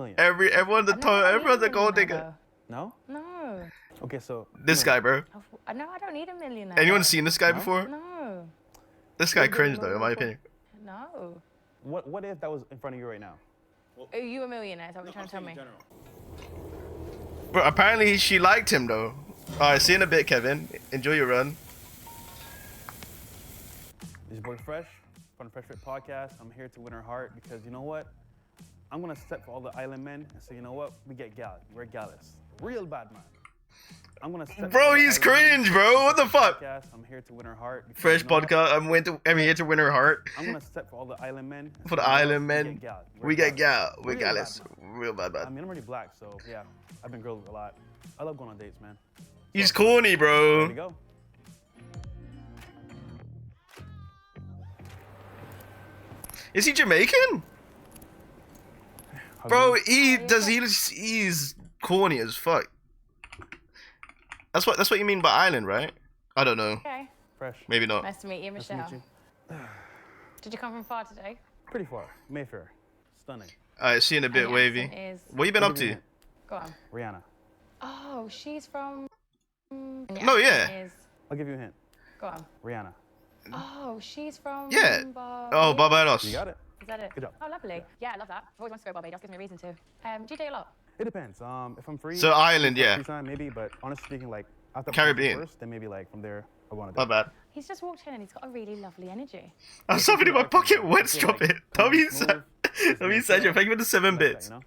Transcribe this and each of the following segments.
million. Everyone's a gold digger. No? No. Okay, so This guy, bro. No, I don't need a millionaire. Anyone seen this guy before? No. This guy cringe though, in my opinion. No. What if that was in front of you right now? Are you a millionaire? Is that what you're trying to tell me? Bro, apparently she liked him though. Alright, see you in a bit, Kevin. Enjoy your run. This is your boy Fresh from the Fresh Fit Podcast. I'm here to win her heart because you know what? I'm gonna step for all the island men and say, you know what? We get gal. We're gallus. Real bad man. I'm gonna step Bro, he's cringe, bro. What the fuck? I'm here to win her heart. Fresh podcast. I'm here to win her heart. I'm gonna step for all the island men. For the island men. We get gal. We gallus. Real bad man. I mean, I'm already black, so yeah. I've been grilled a lot. I love going on dates, man. He's corny, bro. Ready to go? Is he Jamaican? Bro, he's corny as fuck. That's what you mean by island, right? I don't know. Okay. Fresh. Maybe not. Nice to meet you, Michelle. Nice to meet you. Did you come from far today? Pretty far. Mayfair. Stunning. Alright, see you in a bit, And the Wavy. accent is- What you been up to? Go on. Rihanna. Oh, she's from. And the No, accent yeah. is- I'll give you a hint. Go on. Rihanna. Oh, she's from. Yeah. Oh, Barbados. Barbados. You got it. Is that it? Good job. Oh, lovely. Yeah, I love that. I've always wanted to go to Barbados. Gives me a reason to. Do you date a lot? It depends. If I'm free. So island, yeah. Free time, maybe. But honestly speaking, like after Caribbean. first, then maybe like from there, I want to. My bad. He's just walked in and he's got a really lovely energy. I have something in my pocket. Let's drop it. Tommy said, thank you for the 7 bits. You know?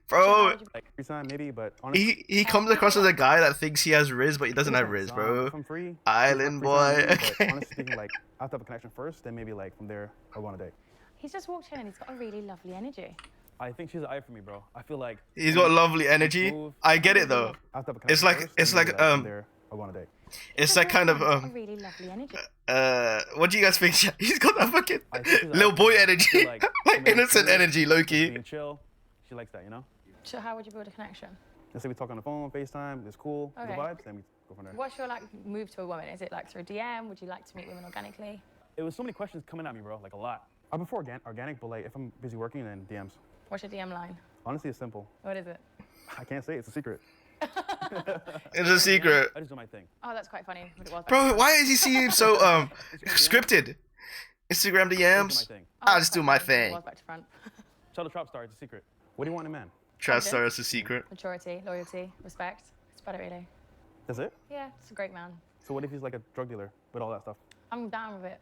Bro, Like free time, maybe. But honestly, he comes across as a guy that thinks he has Riz, but he doesn't have Riz, if bro. I'm free. Island free time, boy. maybe, Okay. But honestly speaking, like I have to have a connection first, then maybe like from there, I want to date. He's just walked in and he's got a really lovely energy. I think she's an eye for me, bro. I feel like He's got lovely energy. I get it though. I have to have a It's connection like first, it's then like maybe, from there, I want to date. it's like kind of He's got a really lovely energy. what do you guys think? He's got that fucking I think she's an little eye boy for me. I energy, feel like like somebody innocent cool, energy, low key. Being chill, she likes that, you know. So how would you build a connection? Let's say we talk on the phone, FaceTime, it's cool, the Okay. vibes, then we go from there. What's your like move to a woman? Is it like through DM? Would you like to meet women organically? It was so many questions coming at me, bro, like a lot. I prefer organic, but like if I'm busy working, then DMs. What's your DM line? Honestly, it's simple. What is it? I can't say it, it's a secret. It's a secret. I just do my thing. Oh, that's quite funny. But it was Bro, why is he seem so scripted? Instagram I just do my DMs. thing. I'll just do my It thing. was back to front. Tell the trap star, it's a secret. What do you want in a man? Trap star is a secret. Maturity, loyalty, respect. It's about it really. That's it? Yeah, it's a great man. So what if he's like a drug dealer with all that stuff? I'm down with it.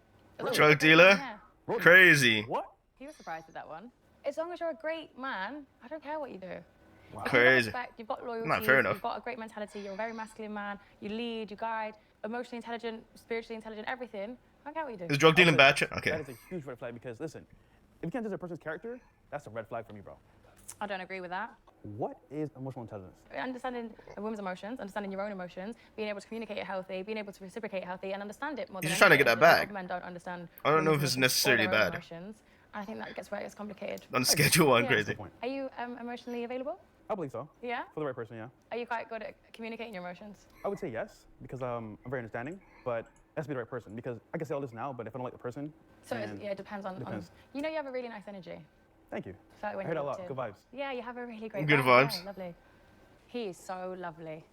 Drug dealer? Yeah. Crazy. What? He was surprised at that one. As long as you're a great man, I don't care what you do. Wow. If you've got Crazy. respect, you've got loyalty, Nah, fair enough. you've got a great mentality, you're a very masculine man, you lead, you guide, emotionally intelligent, spiritually intelligent, everything. I don't care what you do. Is drug dealing bad? That Okay. is a huge red flag because listen, if you can't judge a person's character, that's a red flag for me, bro. I don't agree with that. What is emotional intelligence? Understanding a woman's emotions, understanding your own emotions, being able to communicate it healthy, being able to reciprocate it healthy, and understand it more He's than just trying to get anything. that A lot back. of men don't understand. I don't know if women's it's emotions or necessarily their own bad. Emotions. And I think that gets where it gets complicated. On schedule one, Yeah. crazy. Good point. Are you emotionally available? I believe so. Yeah. For the right person, yeah. Are you quite good at communicating your emotions? I would say yes because I'm very understanding, but it has to be the right person because I can say all this now, but if I don't like the person, So then yeah, it depends on. depends. You know, you have a really nice energy. Thank you. I feel like when I heard you're a lot. walked Good in. vibes. Yeah, you have a really great Good vibe. vibes. Yeah, lovely. He is so lovely.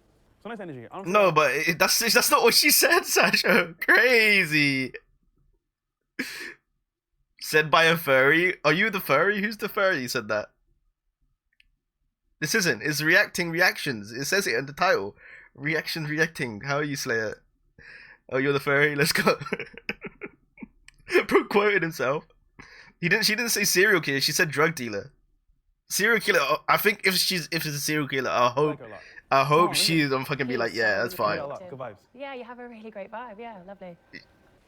So nice energy. Honestly, No, but that's not what she said, Sasha. Crazy. Said by a furry. Are you the furry? Who's the furry? You said that. This isn't. It's reacting reactions. It says it in the title. Reaction reacting. How are you, Slayer? Oh, you're the furry. Let's go. Bro quoted himself. She didn't say serial killer. She said drug dealer. Serial killer. I think if it's a serial killer, I I like hope her a lot. I hope Oh, she's gonna fucking be He's like, yeah, so that's I heard fine. a lot. Good vibes. Yeah, you have a really great vibe. Yeah, lovely.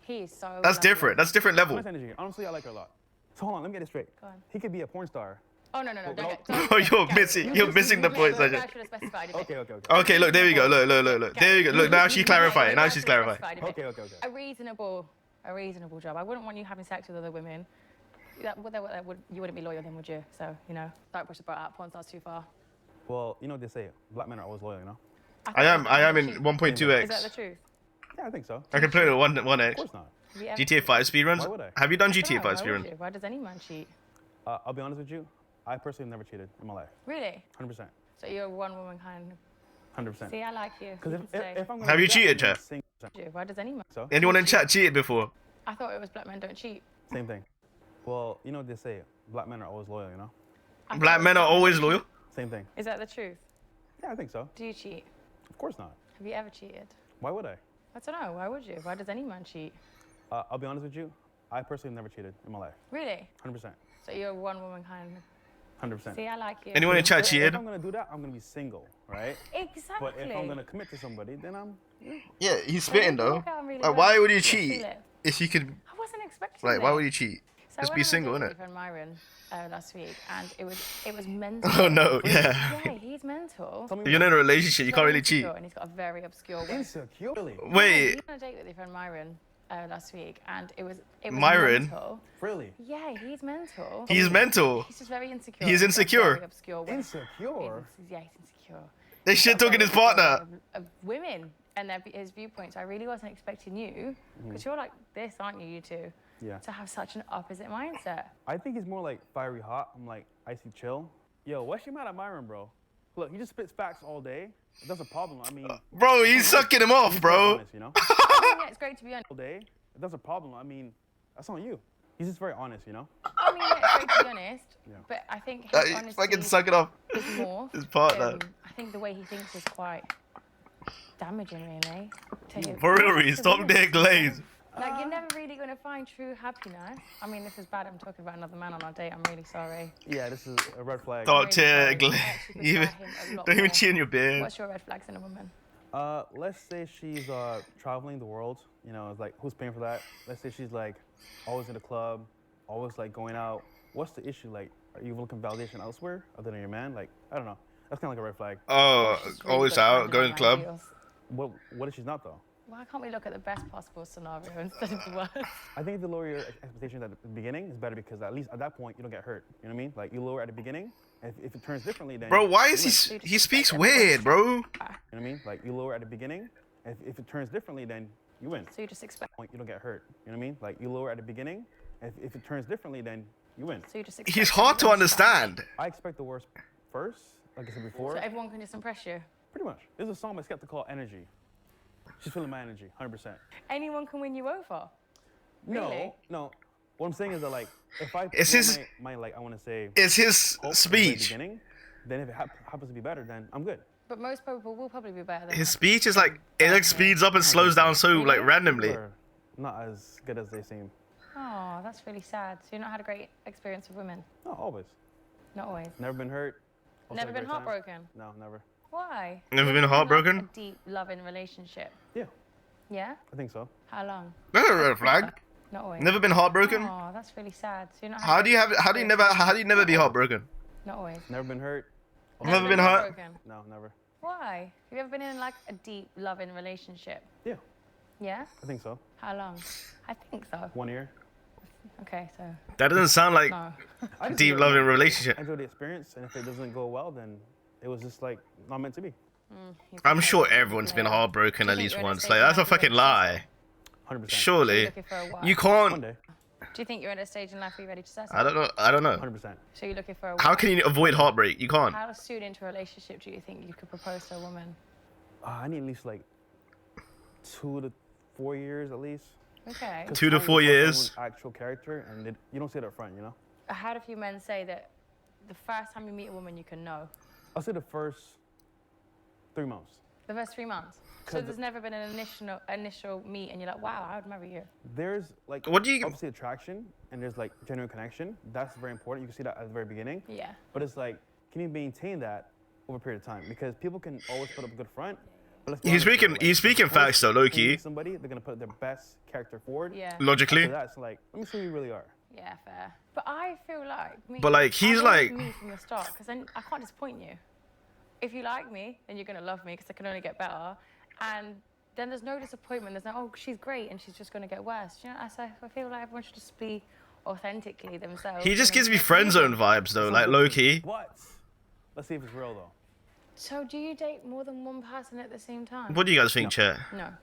He is so. That's lovely. different. That's different level. Nice energy. Honestly, I like her a lot. So hold on, let me get it straight. Go on. He could be a porn star. Oh no. Don't no. get. Don't Oh, get- you're Gary, missing. you- You're missing the yeah, point, look, Sasha. I should have specified it. Okay. Okay, look, there we go. Look. There you go. Look, now she's clarifying. Now she's clarifying. Okay. A reasonable job. I wouldn't want you having sex with other women. You wouldn't be loyal then, would you? So, you know, don't push the boat out. Porn stars too far. Well, you know what they say. Black men are always loyal, you know? I am in Is that 1.2x. the truth? Yeah, I think so. I can play it at Of 1x. course not. Have you ever- GTA 5 speedruns? Why would I? Have you done No, GTA 5 why would speedruns? you? Why does any man cheat? I'll be honest with you. I personally have never cheated in my life. Really? 100%. So you're a one-woman kind of... 100%. See, I like you. Because You can stay. if I'm gonna Have do you that, cheated, I'm gonna Jeff? sing- Why does any man? So, Anyone in chat cheated before? I thought it was black men don't cheat. same thing. Well, you know what they say, black men are always loyal, you know? I Black thought men it are was- always loyal. Same thing. Is that the truth? Yeah, I think so. Do you cheat? Of course not. Have you ever cheated? Why would I? I don't know. Why would you? Why does any man cheat? I'll be honest with you, I personally have never cheated in my life. Really? 100%. So you're a one-woman kind of... 100%. See, I like you. Anyone in chat If cheated? I'm gonna do that, I'm gonna be single, right? Exactly. But if I'm gonna commit to somebody, then I'm... Yeah, he's spitting though. Look out really Like, well. why would you I feel cheat it. if you could? I wasn't expecting Like, why this. would you cheat? So Just I be went single, on a date innit? with my friend Myron Oh last week, and it was mental. Oh no, yeah. Yeah, he's mental. Tell me If you're in a relationship, you can't really cheat. And he's got a very obscure way. insecure. Really? He Wait, went on a date with your friend Myron last week, and it was Myron? mental. Really? Yeah, he's mental. he's mental. He's just very insecure. He's got a insecure. very obscure way. Insecure? Yeah, he's insecure. They He's shit got a talking very his partner. insecure of women and his viewpoints. I really wasn't expecting you, because you're like this, aren't you, you two? Yeah. To have such an opposite mindset. I think he's more like fiery hot. I'm like icy chill. Yo, what's she mad at Myron, bro? Look, he just spits facts all day. That's a problem. I mean, Bro, he's sucking him off, he's bro. honest, you know? I mean, yeah, it's great to be honest. All day. That's a problem. I mean, that's on you. He's just very honest, you know? I mean, yeah, it's great to be honest. Yeah. But I think his Like, honesty fucking suck it off. is more. His partner. I think the way he thinks is quite damaging, really. To him. For real, To Reese, stop women. being glazed. Like, you're never really going to find true happiness. I mean, this is bad. I'm talking about another man on our date. I'm really sorry. Yeah, this is a red flag. Top really tier, sorry. I glaze. actually Even, prefer him a lot don't even more. cheat in your beard. What's your red flags in a woman? Let's say she's traveling the world. You know, it's like, who's paying for that? Let's say she's like always in the club, always like going out. What's the issue? Like, are you looking for validation elsewhere other than your man? Like, I don't know. That's kind of like a red flag. Oh, She's really always good at out, finding going to my club. ideals. What if she's not though? Why can't we look at the best possible scenario instead of the worst? I think if you lower your expectations at the beginning, it's better because at least at that point you don't get hurt. You know what I mean? Like you lower at the beginning. If it turns differently, then Bro, why you is win. he speaks weird, bro? You know what I mean? Like you lower at the beginning. If it turns differently, then you win. So you just expect. Point you don't get hurt. You know what I mean? Like you lower at the beginning. If it turns differently, then you win. So you just expect. He's hard to understand. I expect the worst first, like I said before. So everyone can just impress you. Pretty much. There's a song by Skepta called Energy. She's feeling my energy, 100%. Anyone can win you over. Really? No. What I'm saying is that like, if I It's put his- my like I want to say It's his hope at the very speech. beginning, then if it happens to be better, then I'm good. But most people will probably be better than His us. speech is like it like speeds up and slows down so like randomly. People are not as good as they seem. Oh, that's really sad. So you've not had a great experience with women? Not always. Not always. Never been hurt. Also Never had a been great time. heartbroken? No, never. Why? Never been Like heartbroken? a deep, loving relationship. Yeah, Yeah? I think so. How long? That's a red flag. Not always. Never been heartbroken. Oh, that's really sad. So you're not. How do you never be heartbroken? Not always. Never been hurt. Never been hurt? heartbroken? No, never. Why? Have you ever been in like a deep, loving relationship? Yeah, Yeah? I think so. How long? I think so. 1 year. Okay, so That doesn't sound like no. I just deep enjoyed loving it. relationship. I enjoyed the experience, and if it doesn't go well, then it was just like not meant to be. I'm sure everyone's been heartbroken at Do you think least you're in a once. stage Like in that's a life where fucking you're lie. 100%. Surely looking for a wife? you One can't. day. Do you think you're at a stage in life where you're ready to settle? I don't know. 100%. So you're looking for a How wife. can you avoid heartbreak? You can't. How soon into a relationship do you think you could propose to a woman? I need at least like 2 to 4 years at least. Okay. 'Cause 2 to time 4 to tell years. someone's actual character, and you don't see it up front, you know. I had a few men say that the first time you meet a woman, you can know. I'll say the first 3 months. The first 3 months. So 'Cause there's never been an initial meet, and you're like, wow, I would marry you. There's like What do you- obviously attraction, and there's like genuine connection. That's very important. You can see that at the very beginning. Yeah. But it's like, can you maintain that over a period of time? Because people can always put up a good front. But let's be He's honest here, speaking- like, he's speaking first facts though, low time you key. meet somebody, they're gonna put their best character forward. Yeah. Logically. After that, it's like, let me see who you really are. Yeah, fair. But I feel like me. But, like, he's I want like- me from the start, because then I can't disappoint you. If you like me, then you're gonna love me, because I can only get better. And then there's no disappointment. There's no, oh, she's great, and she's just gonna get worse. You know, I feel like everyone should just be authentically themselves. He just and gives me then- friend zone vibes though, like low key. What? Let's see if it's real though. So do you date more than one person at the same time? What do you guys think, chat? No.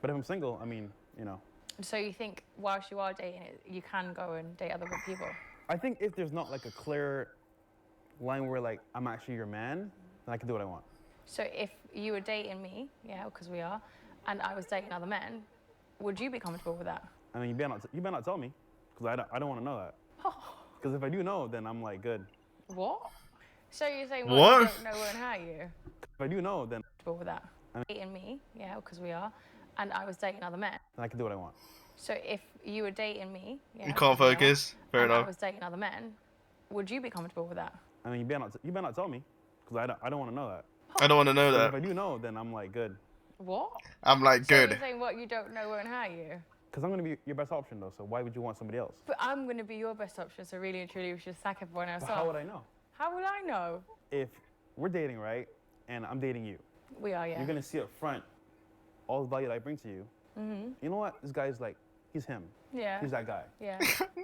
But if I'm single, I mean, you know. So you think whilst you are dating it, you can go and date other people? I think if there's not like a clear line where like I'm actually your man, then I can do what I want. So if you were dating me, yeah, because we are, and I was dating other men, would you be comfortable with that? I mean, you better not tell me, because I don't want to know that. Because if I do know, then I'm like good. What? So you're saying What? what? You don't know won't hurt you? If I do know, then Comfortable with that? Dating me, yeah, because we are, and I was dating other men. I can do what I want. So if you were dating me, yeah, You can't 'cause we are, focus. Fair and I enough. was dating other men, would you be comfortable with that? I mean, you better not tell me, because I don't want to know that. I don't want to know 'Cause if I that. do know, then I'm like good. What? I'm like, So good. you're saying what you don't know won't hurt you? Because I'm gonna be your best option though. So why would you want somebody else? But I'm going to be your best option, so really and truly we should sack everyone else But off. how would I know? How will I know? If we're dating, right, and I'm dating you, We are, yeah. you're gonna see up front all the value that I bring to you. You know what? This guy's like, he's him. Yeah. He's that guy. Yeah.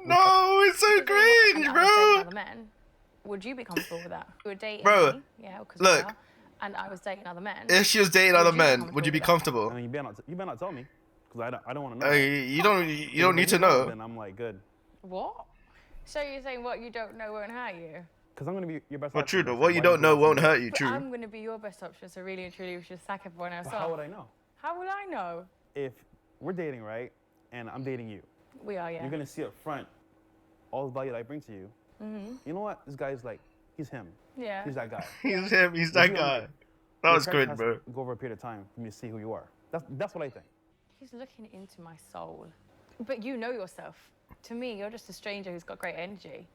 No, it's so And cringe, I was dating bro. other men, would you be comfortable with that? You were dating Bro, me, yeah, because look. we are, and I was dating other men. If she was dating Would other you be men, would you be comfortable comfortable? I mean, you better not tell me, because I don't want to know. You don't If need I to do know. Then I'm like good. What? So you're saying what you don't know won't hurt you? Because I'm gonna be your best Well, option. true though. so What you why don't would know want won't somebody hurt you. But True. I'm going to be your best option, so really and truly we should sack everyone else else? off. But how would I know? How will I know? If we're dating, right, and I'm dating you, We are, yeah. you're gonna see up front all the value that I bring to you. You know what? This guy's like, he's him. Yeah. He's that guy. He's him. He's that You guy. like- That was Your good, character bro. has to go over a period of time for me to see who you are. That's what I think. He's looking into my soul. But you know yourself. To me, you're just a stranger who's got great energy.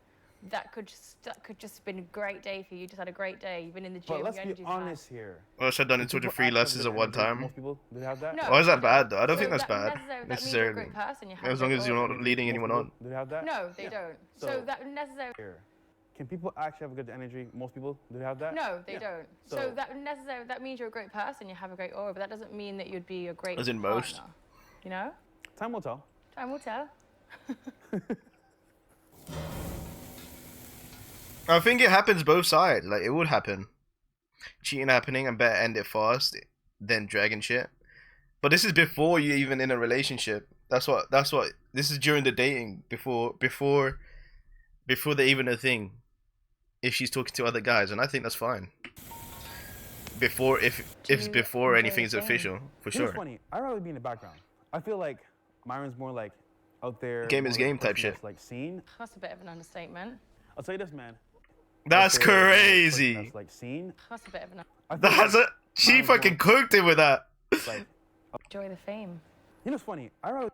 That could just been a great day for you. You just had a great day. You've been in the gym. But let's your be energy's high. honest here. Well, should have done it to the People three act like lessons good at one energy. time. Most people, do they have that? No. Why is that you bad don't. though? I don't So think that's that bad That means you're a necessarily. great person. You have As a long great as you're aura. not leading anyone on. Do they have that? No, they Yeah. don't. So- So that necessarily. Here. Can people actually have a good energy? Most people, do they have that? No, they Yeah. don't. So that means you're a great person. You have a great aura, but that doesn't mean that you'd be a great As in partner. most. You know? Time will tell. Time will tell. I think it happens both sides. Like it would happen. Cheating happening and better end it fast than dragging shit. But this is before you even in a relationship. That's what this is during the dating before they even a thing. If she's talking to other guys, and I think that's fine. Before if it's you before enjoy anything's dating? official, for You know, sure. it's funny. I'd rather be in the background. I feel like Myron's more like out there. Game more is like a game type person shit. that's, like seen. That's a bit of an understatement. I'll tell you this, man. That's Out there, more like a person crazy. That's like seen. That's a bit of an I feel That's like, a she Mine's fucking cooked it with that. like, enjoy the fame. you know, it's funny. I'd rather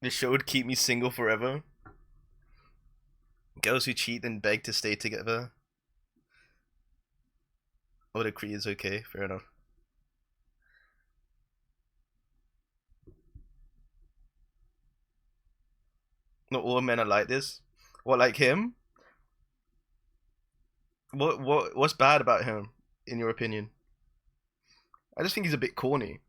This show would keep me single forever. Girls who cheat and beg to stay together. Oh, the Cree is okay. Fair enough. Not all men are like this. What, like him? What's bad about him, in your opinion? I just think he's a bit corny.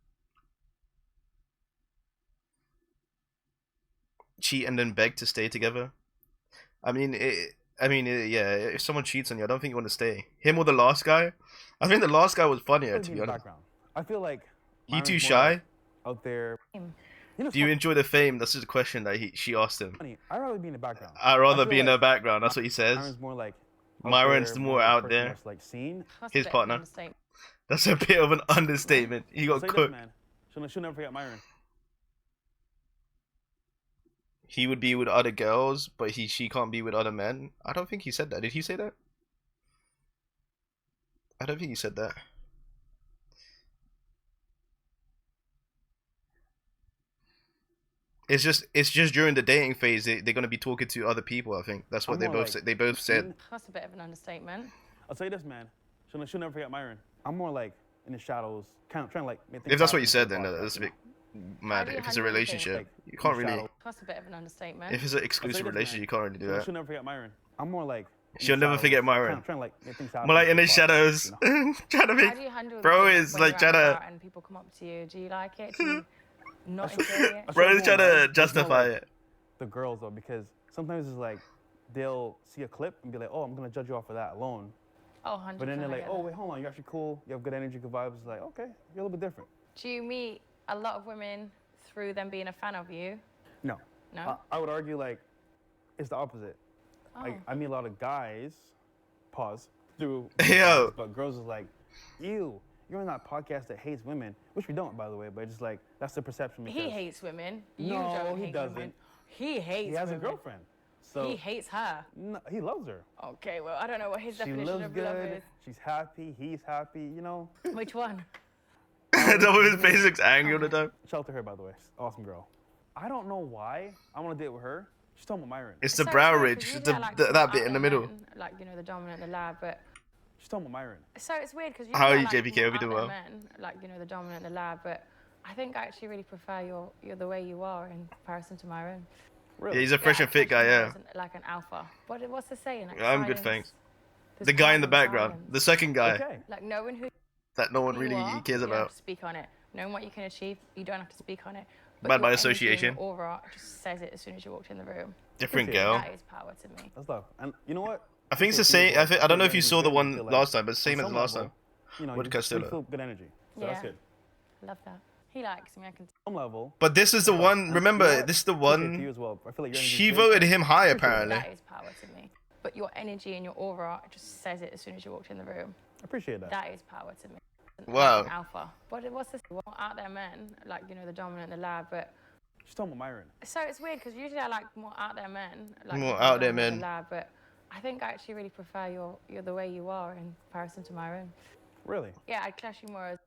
Cheat and then beg to stay together. I mean, yeah. If someone cheats on you, I don't think you want to stay. Him or the last guy? I think the last guy was funnier, to be in be the honest. background. I feel like He Myron's too more shy? like out there. Fame. You know, it's Do you funny. enjoy the fame? That's just a question that she asked him. I'd rather be in the background. I'd rather I feel be in the like background. That's what he says. Myron's more like. out Myron's there, more like a out person there. That's like seen. That's His a bit partner. Of an understatement. That's a bit of an understatement. He I'll got tell you this, cooked. man. She'll never forget Myron. He would be with other girls, but she can't be with other men. I don't think he said that. Did he say that? I don't think he said that. It's just during the dating phase they're gonna be talking to other people. I think that's what I'm they more both like said. They both said. seen. That's a bit of an understatement. I'll tell you this, man. She'll never forget Myron. I'm more like in the shadows, kind of trying to like make things If that's what happen you for said, the then podcast, that's a you bit know? mad. do you If it's a handle the relationship, Like, you in can't the really. shadows. That's a bit of an understatement. If it's an exclusive this, relationship, man. you can't really do that. She'll never forget Myron. I'm more like. in She'll the never shadows, forget kind Myron. of trying to like make things happen. More like for in the podcast, shadows, you know? trying to How make. do you handle Bro the is when like you're trying to. out and people come up to you? Do you like it? Do you not enjoy it? That's Bro what is I'm trying more to like. It's more justify like it. The girls though, because sometimes it's like they'll see a clip and be like, "Oh, I'm gonna judge you off of that alone," Oh, 100%. but then they're I like, get "Oh, that. wait, hold on, you're actually cool. You have good energy, good vibes." It's like, okay, you're a little bit different. Do you meet a lot of women through them being a fan of you? No, No? I would argue like it's the opposite. Oh. Like I meet a lot of guys pause through. Yo. But girls is like, ew, you're on that podcast that hates women, which we don't, by the way. But it's like that's the perception. He hates women. You No, don't he hate doesn't. women. He hates. He has women. a girlfriend. So He hates her. no, he loves her. Okay, well, I don't know what his She definition lives of love good. is. She's happy. He's happy. You know. Which one? The one with his face looks angry all the time. Shelter her, by the way. Awesome girl. I don't know why I want to date with her. She's talking about Myron. It's the So brow it's weird, ridge, 'cause the, usually I like that bit out in the there middle. men, like, you know, the dominant, the lad, but... She's talking about Myron. So it's weird because How are you, like JPK? more Hope you out doing there well. men, like, you know, the dominant, the lad, but I think I actually really prefer you're the way you are in comparison to Myron. Really? Yeah, he's a fresh and fit guy, yeah. Like an alpha. What's the saying? Like I'm good, silence. thanks. There's The guy in the power background, silence. the second guy Okay. Like knowing who that no one you really are, cares you don't have about. to speak on it. Knowing what you can achieve, you don't have to speak on it. But Bad by your energy and association. your aura just says it as soon as you walked in the room. Different Appreciate girl. That is power to me. That's love. And you know what? I think it's the same. I don't know if you saw the one last time, but it's the same as the last time. You know, With you Castillo. feel good energy. So that's Yeah. good. Love that. He likes me. I can. Some level. But this is the one. And Remember, you know what? this is the Appreciate you one. as well. I feel like your energy's She good. voted him high, Appreciate apparently. That is power to me. But your energy and your aura just says it as soon as you walked in the room. I appreciate that. That is power to me. Wow. Like an alpha. What's this? Well, out there men, like, you know, the dominant, the lad, but... She's talking about Myron. So it's weird because usually I like more out there men. Like, More you know, out there dominant, men. the lad, but I think I actually really prefer you're the way you are in comparison to Myron. Really? Yeah, I'd class you more as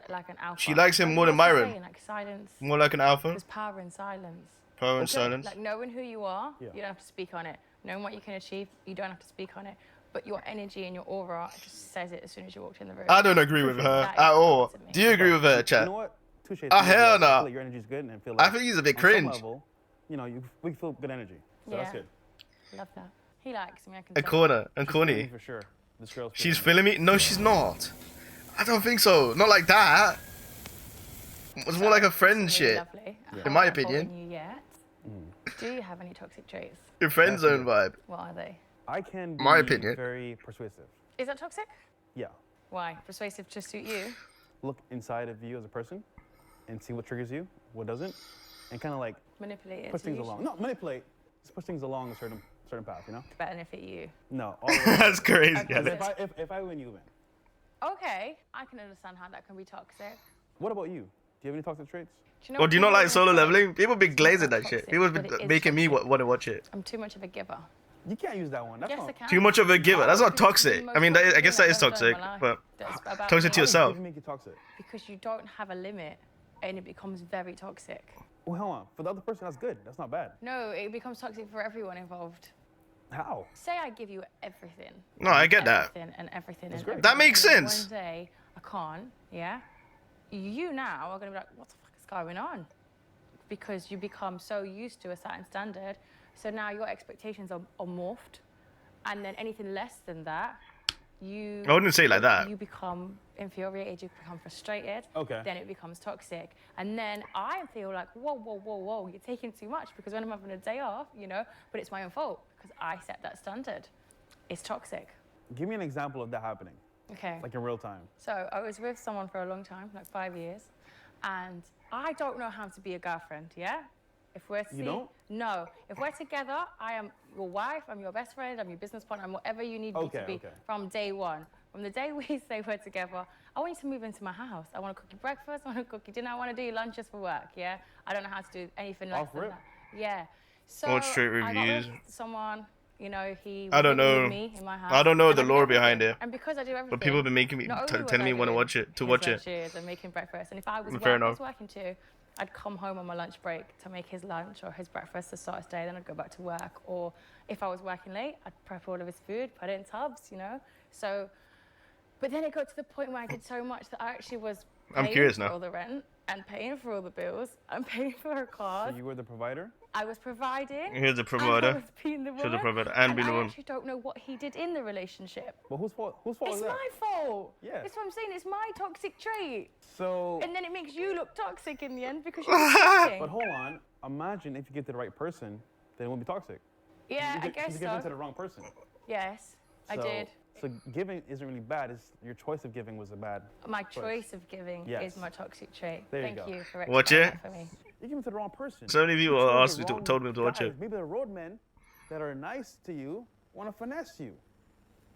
like an alpha. She likes him Like, more than what's the Myron. saying? Like silence. More like an alpha. There's power in silence. Power and Okay. silence. Like knowing who you are, Yeah. you don't have to speak on it. Knowing what you can achieve, you don't have to speak on it. But your energy and your aura just says it as soon as you walked in the room. I don't agree with her That is at all. power to me. Do you agree with her, You chat? know what? Touche. Ah, hell I no. feel like your energy's good and I feel like I think he's a bit on some cringe. level, you know, we feel good energy. So that's Yeah. good. Love that. He likes me. I can A tell. corner and She's feeling me corny. for sure. This girl's She's feeling me. feeling me? No, she's not. I don't think so. Not like that. It's more like a friend Really shit. lovely. I In my haven't opinion. gotten you yet. Do you have any toxic traits? Your friend zone vibe. What are they? I can be My opinion. very persuasive. Is that toxic? Yeah. Why? Persuasive to suit you? Look inside of you as a person and see what triggers you, what doesn't, and kind of like Manipulate it. push to things use along. Not manipulate, just push things along a certain path, you know? Benefit you. No. All the way. That's crazy. Okay. Alex. if I win, you win. Okay, I can understand how that can be toxic. What about you? Do you have any toxic traits? Do you know Or what do you not people like always solo say? leveling? People be glazing that not shit. toxic, People but be it is making me toxic. want to watch it. I'm too much of a giver. You can't use that one. That's Yes, not. I can. Too much of a giver. That's not Because it's the toxic. most I mean, toxic I guess thing that I've is ever done in toxic, my life. but That's about toxic me. to yourself. Make you toxic. Because you don't have a limit and it becomes very toxic. Well, hold on. For the other person, that's good. That's not bad. No, it becomes toxic for everyone involved. How? Say I give you everything. No, I get that. Everything and everything. That's and great. everything, That makes and then sense. One day, I can't, yeah? You now are going to be like, what the fuck is going on? Because you become so used to a certain standard. So now your expectations are morphed. And then anything less than that, you... I wouldn't say it like that. You become infuriated, you become frustrated. Okay. Then it becomes toxic. And then I feel like, whoa, whoa, whoa, whoa, you're taking too much because when I'm having a day off, you know, but it's my own fault because I set that standard. It's toxic. Give me an example of that happening, Okay. like in real time. So I was with someone for a long time, like 5 years, and I don't know how to be a girlfriend, yeah? If we're You don't? No. If we're together, I am your wife, I'm your best friend, I'm your business partner, I'm whatever you need me Okay, to be okay. from day one. From the day we say we're together, I want you to move into my house. I want to cook you breakfast, I want to cook you dinner, I want to do your lunches for work, yeah? I don't know how to do anything less Off than rip? that. Yeah. So Or straight I got reviews. with someone, you know, he I was don't living with know. me in my house. I don't know and the I do lore everything. behind it. And because I do everything. But people have been making me, not only was telling I me want to doing watch it, to his watch it. lunches and making breakfast. And if I was, Fair I enough. was working too, I'd come home on my lunch break to make his lunch or his breakfast to start his day. Then I'd go back to work. Or if I was working late, I'd prep all of his food, put it in tubs, you know. So, but then it got to the point where I did so much that I actually was I'm paying curious for now. all the rent and paying for all the bills and paying for her cars. So you were the provider? I was providing. Here's the And I provider. was being the Here's the woman. provider and being the I woman. actually don't know what he did in the relationship. But whose fault? Whose fault It's is that? my fault. Yeah. That's what I'm saying. It's my toxic trait. So, And then it makes you look toxic in the end because you're toxic. but hold on. Imagine if you get to the right person, then it won't be toxic. Yeah, you I guess give in to so. the wrong person. Yes, I So- did. So giving isn't really bad. It's your choice of giving was a bad. My choice of giving Yes. is my toxic trait. There you Thank go. you for Watch explaining it. that for me. You give it to the wrong person. So many people You chose the asked me to, wrong told me to watch guys. it. Maybe the roadmen that are nice to you want to finesse you.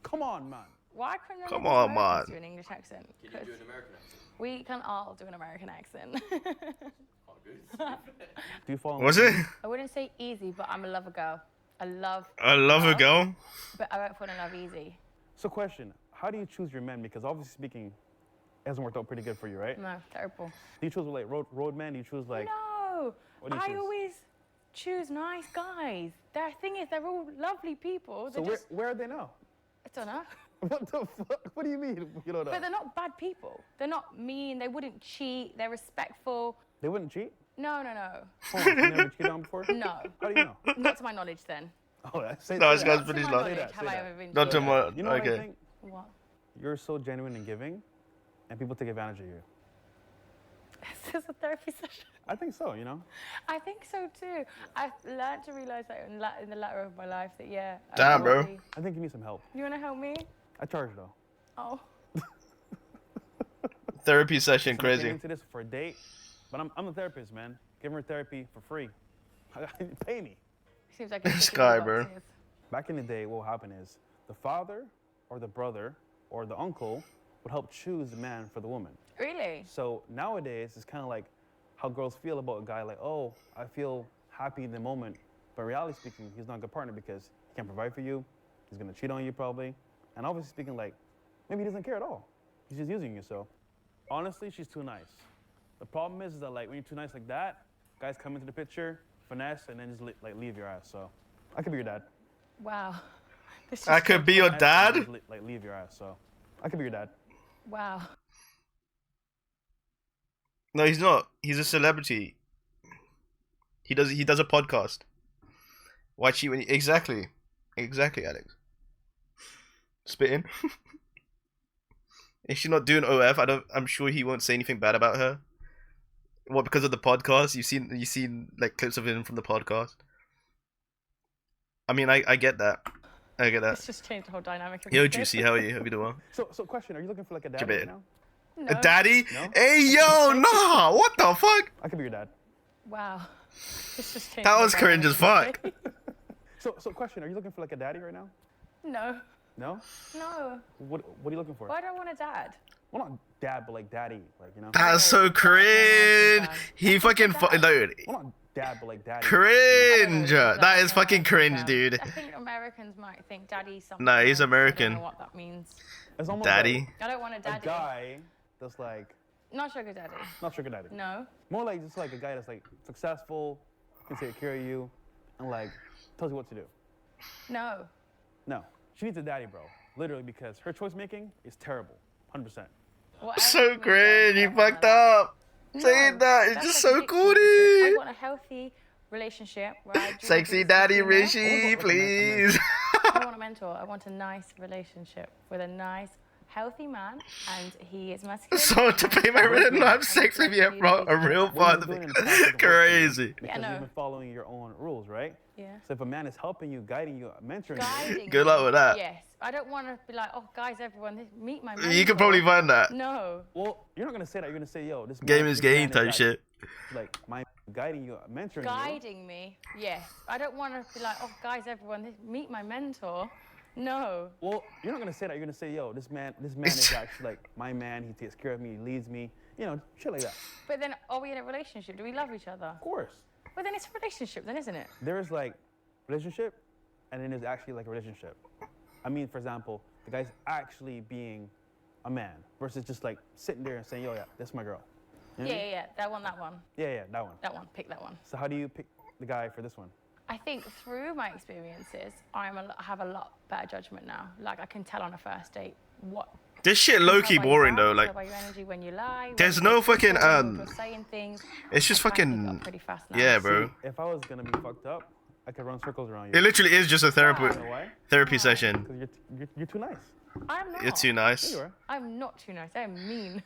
Come on, man. Why can no Come niggas on, Americans man. do an English accent? Can you do an American accent? We can all do an American accent. Oh, good. Do you fall in Was love it? easy? I wouldn't say easy, but I'm a lover girl. I love a girl. but I won't fall in love easy. So question, how do you choose your men? Because obviously speaking, it hasn't worked out pretty good for you, right? No, terrible. Do you choose like road men? Do you choose like, No, what do you I choose? always choose nice guys. Their thing is, they're all lovely people. so They're just, where are they now? I don't know. What the fuck? What do you mean? You don't know. But they're not bad people. They're not mean. They wouldn't cheat. They're respectful. They wouldn't cheat? No. Hold on, you never cheated on before? No. How do you know? Not to my knowledge then. Oh, that's say No, it's that. guys To pretty my slow. knowledge, that, have say I that. ever been Not cheated too on? much. You know what I Okay. think? What? You're so genuine and giving, and people take advantage of you. Is this a therapy session? I think so, you know? I think so too. I've learned to realize that in the latter of my life that yeah. I Damn, bro. really- I think you need some help. You want to help me? I charge though. Oh. Therapy session, I'm getting crazy. into this for a date, but I'm a therapist, man. Give her therapy for free. Pay me. Seems like it's This ticking guy, the bro. boxes. Back in the day, what would happen is the father or the brother or the uncle would help choose the man for the woman. Really? So nowadays, it's kind of like how girls feel about a guy like, oh, I feel happy in the moment. But reality speaking, he's not a good partner because he can't provide for you. He's going to cheat on you probably. And obviously speaking, like, maybe he doesn't care at all. He's just using you. So honestly, she's too nice. The problem is that like when you're too nice like that, guys come into the picture, finesse, and then just like leave your ass. So I could be your dad. Wow. This I just could be your And dad. just, like leave your ass. So I could be your dad. Wow. No, he's not. He's a celebrity. He does a podcast. Why cheat when exactly, Alex. Spitting. If she's not doing OF, I'm sure he won't say anything bad about her. What, because of the podcast? You've seen like clips of him from the podcast. I mean, I get that. I get that. It's just changed the whole dynamic of Yo, the Juicy, how are you? Hope you doing well? So question, are you looking for like a dad Jabir. right now? No. A daddy? No? Hey, yo, nah, what the fuck? I could be your dad. Wow. This just changed That the was whole cringe as dynamic fuck. of the- So question, are you looking for like a daddy right now? No. No? No. What are you looking for? Why do I want a dad? Well, not dad, but like daddy, like, you know? That's so cringe. He fucking dude. Well, not dad, but like daddy. Cringe. I don't know, That is so fucking I cringe, think, dude. I think Americans might think daddy something. Nah, he's else. American. I don't know what that means. It's almost Daddy. I don't want a like daddy. a guy that's like, Not sugar daddy. not sugar daddy. No. More like just like a guy that's like successful, can take care of you, and like tells you what to do. No. No, she needs a daddy, bro. Literally, because her choice making is terrible, 100%. Whatever So means cringe. You I'm not fucked like up. No, Saying that is that's just like so ridiculous. I corny. want a healthy relationship where I do Sexy things daddy with females. Rishi, please. I don't want a mentor. I want a nice relationship with a nice, healthy man, and he is masculine. So to pay my rent and not have sex with you, bro, a real father. Crazy. Because no. you've been following your own rules, right? Yeah. So if a man is helping you, guiding you, mentoring Guiding Good luck me, with that. Yes. I don't want to be like, oh, guys, everyone, meet my mentor. You could probably find that. No. you, well, you're not gonna say that. You're gonna say, yo, this Game man, is this man game type like, shit. Like my guiding you, mentoring you. Guiding me, yes. I don't want to be like, oh, guys, everyone, meet my mentor. No. Well, you're not gonna say that. You're gonna say, yo, this man is actually like my man. He takes care of me. He leads me. You know, shit like that. But then, are we in a relationship? Do we love each other? Of course. Well, then it's a relationship, then, isn't it? There's like relationship, and then there's actually like a relationship. I mean, for example, the guy's actually being a man versus just like sitting there and saying, yo, yeah, that's my girl. You know what I mean? Yeah. That one. Yeah, that one. That one. Pick that one. So how do you pick the guy for this one? I think through my experiences, I have a lot better judgment now. Like, I can tell on a first date what. This shit low key boring though. Like, Tell by your energy when you lie. there's when no you're fucking, when you're saying things. it's just I try and pick it fucking. up pretty fast now. Yeah, bro. See, if I was gonna be fucked up, I could run circles around It you. literally is just a You know why? therapy session. Because you're too nice. I'm not. You're too nice. Yeah, you are. I'm not too nice. I'm mean.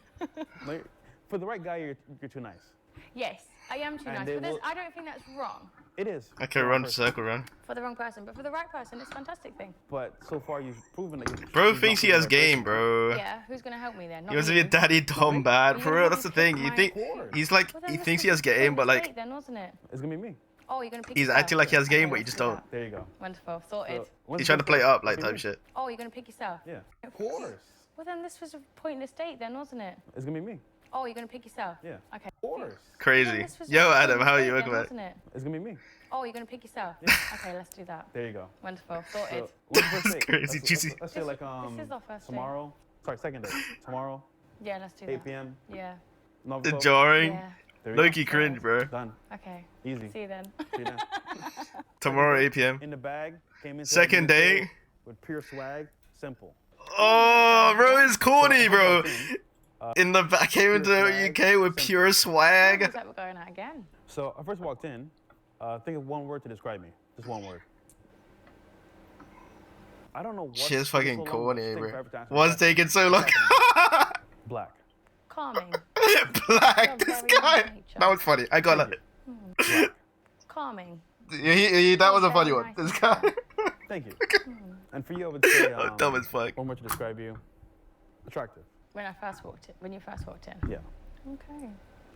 Like, for the right guy, you're too nice. Yes, I am too And nice. they But will- I don't think that's wrong It is. Okay, run the circle run. for the wrong person. But for the right person, it's a fantastic thing. But so far, you've proven that you're. Bro you're thinks not he has the right game, person. bro. Yeah, who's going to help me then? Not He wants to you. be a daddy Tom bad. You're For gonna real, help that's the me pick thing. You my think course. he's like Well, then he this thinks was he has a game, but like mistake then, wasn't it? It's gonna be me. Oh, you're gonna pick He's yourself? acting like he has Okay, game, but he let's just do don't. that. There you go. Wonderful. Sorted. When's He's trying to play it birthday? up like See type me? shit. Oh, you're gonna pick yourself? Yeah. Of course. Well, then this was a pointless date then, wasn't it? It's gonna be me. Oh, you're gonna pick yourself? Yeah. Okay. Of course. Crazy. This was a Yo, Adam, pointless how are date you? then, Welcome back. wasn't it? It's gonna be me. Oh, you're gonna pick yourself? Okay, let's do that. There you go. Wonderful. Sorted. So, when's the first That's date? crazy, juicy. Let's say like This is our first date. tomorrow. Sorry, second date. Tomorrow, Yeah, let's do 8 that. p.m. Yeah. Novel. Jarring. Yeah. There we Low-key go. cringe, bro. Done. Okay. Easy. See you then. See you then. Tomorrow, 8 p.m. In the bag. Came into Second the UK date. with pure swag. Simple. Oh, bro, it's corny, So, bro. uh, In the back, came into the swag, UK with pure Sounds swag. like we're going out again. So I first walked in. Think of one word to describe me. Just one word. I don't know what. Shit's took fucking so long, corny, but it's bro. taking forever to answer What's the question. taking so long? Black. Calming. Black, this Very guy. nice nature. That was funny. I got Thank it. Black. Calming. That was a funny Very one. nice This guy. Thank you. And for you, I would say Dumb as fuck. one word to describe you. Attractive. When you first walked in. Yeah. Okay.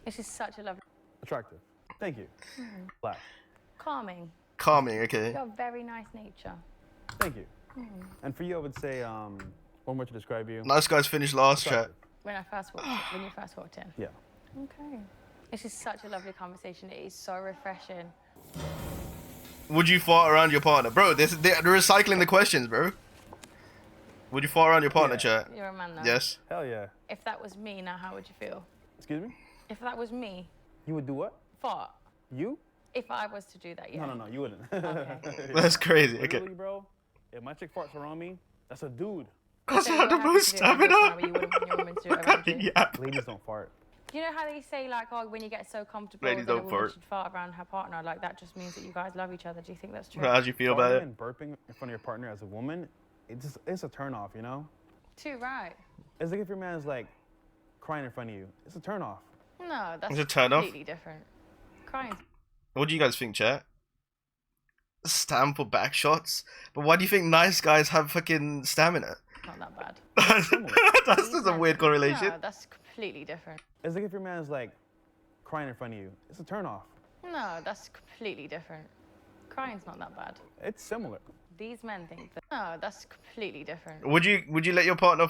This is such a lovely. Attractive. Thank you. Black. Calming. Calming, okay. You have very nice nature. Thank you. And for you, I would say one word to describe you. Nice guys finished last chat. Attractive. When you first walked in. Yeah. Okay. This is such a lovely conversation. It is so refreshing. Would you fart around your partner? Bro, they're recycling the questions, bro. Would you fart around your partner, Yeah. chat? You're a man though. Yes. Hell yeah. If that was me, now how would you feel? Excuse me? If that was me, You would do what? fart. You? If I was to do that, yeah. No, you wouldn't. Okay. That's crazy. Okay. Literally, bro, if my chick farts around me, that's a dude. Because So I have the you're happy most to do it around your stamina. partner, but you wouldn't want your woman to do it around you? Yeah. Ladies don't fart. You know how they say, like, oh, when you get so comfortable, Ladies then a don't woman fart. should fart around her partner. Like, that just means that you guys love each other. Do you think that's true? How do you feel about Farting it? and burping in front of your partner as a woman, it's a turn off, you know? Too right. It's like if your man is like crying in front of you. It's a turn off. No, that's Is it turn off? completely different. Crying. What do you guys think, chat? Stam for back shots? But why do you think nice guys have fucking stamina? Not that bad. That's just a weird correlation. No, that's completely different. It's like if your man is like crying in front of you. It's a turn off. No, that's completely different. Crying's not that bad. It's similar. These men think that. No, that's completely different. Would you let your partner?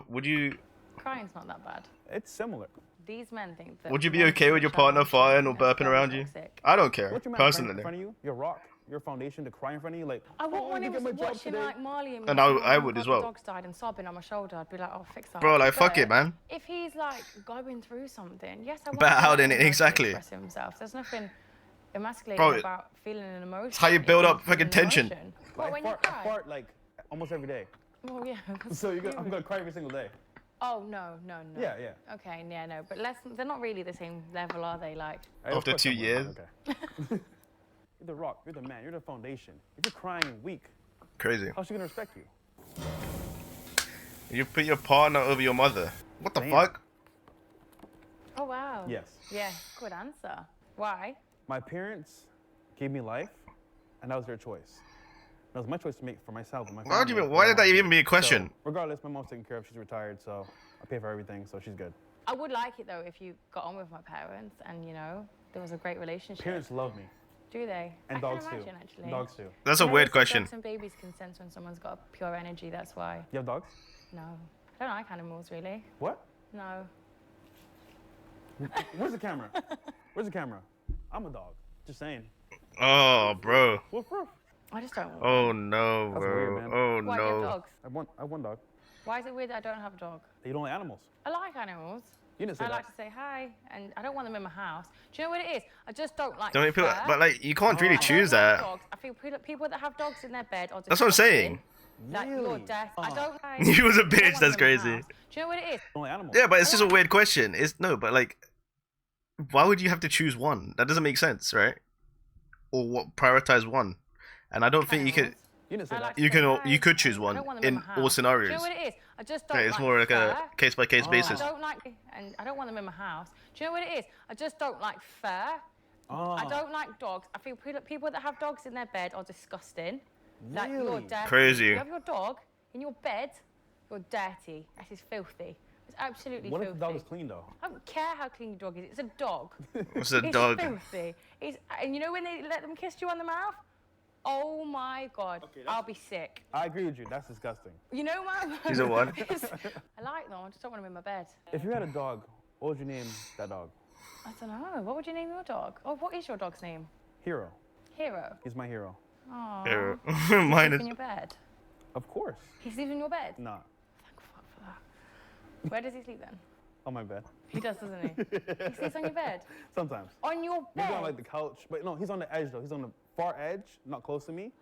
Would you Crying's not that bad. It's similar. These men think that. Would you be men okay with your should show partner farting or emotion, that's burping very around you? toxic. I don't care What's your man crying in personally. front of you? Your rock, your foundation to cry in front of you, like. I wouldn't "Oh, want you him get my job watching today." like Marley and me. And saying, I "Oh, would my as God, well. The dog's died and sobbing on my shoulder. I'd be like, oh, fix that. Bro, like, fuck But it, man. If he's like going through something, yes, I want But him how to then- be able to exactly. express himself. There's nothing emasculating Bro, about feeling an emotion. it's how you if build you're up fucking feeling tension. emotion. Like, What, when you I cry? fart like almost every day. Well, yeah. that's So I'm human. gonna cry every single day. Oh no. Yeah, yeah. Okay, yeah, no, but they're not really the same level, are they? Like, Of After course 2 I'm one, years? Okay. You're the rock. You're the man. You're the foundation. If you're crying and weak, Crazy. how's she gonna respect you? You put your partner over your mother. What the Damn. fuck? oh wow. Yes. Yeah, good answer. Why? My parents gave me life, and that was their choice. That was my choice to make for myself and my family. Why do you? Why did that even be a So, question? regardless, my mom's taken care of. She's retired, so I pay for everything, so she's good. I would like it though if you got on with my parents and there was a great relationship. Parents love me, Do they? and I dogs can too. imagine, actually. Dogs too. That's a You know, weird they say question. Dogs and babies can sense when someone's got a pure energy. That's why. You have dogs? No, I don't like animals really. What? No. Where's the camera? Where's the camera? I'm a dog. Just saying. Oh, bro. Woof woof. I just don't. Oh no, That's bro. weird, man. Oh Why do you have no. dogs? I have one dog. Why is it weird that I don't have a dog? You don't like animals. I like animals. You didn't say I that. like to say hi, and I don't want them in my house. Do you know what it is? I just don't like. Don't you feel? fur. But like, you can't really I don't choose like that. Dogs. I feel people that have dogs in their bed are That's what I'm saying. Like you're Really? deaf. I don't like. You was a I don't bitch, want that's them in my crazy. house. Do you know what it is? You don't like animals. Yeah, but it's just a weird question. It's no, but like, why would you have to choose one? That doesn't make sense, right? Or what? Prioritize one, and I don't think you could. Animals. You didn't say I that. like to You say can. hi. You could choose I one don't want them in my house. all Do you scenarios. know what it is? I just don't Yeah, it's like more like fur. a case by case Oh. basis. I don't like, and I don't want them in my house. Do you know what it is? I just don't like fur. Oh. I don't like dogs. I feel people that have dogs in their bed are disgusting. Like you're Really? dirty. Crazy. You have your dog in your bed, you're dirty. That is filthy. It's absolutely What if filthy. the dog is clean though? I don't care how clean your dog is. It's a dog. What's a It's dog? filthy. And you know when they let them kiss you on the mouth? Oh my God, I'll be sick. I agree with you. That's disgusting. You know my. She's a what? I like them. I just don't want them in my bed. If you had a dog, what would you name that dog? I don't know. What would you name your dog? Oh, what is your dog's name? Hero. Hero. He's my hero. Aww. Mine Sleep is. in your bed. Of course. He sleeps in your bed. Nah. Thank fuck for that. Where does he sleep then? On my bed. He does, doesn't he? He sleeps on your bed. Sometimes. On your bed. Maybe on like the couch, but no, he's on the edge though. He's on the far edge, not close to me,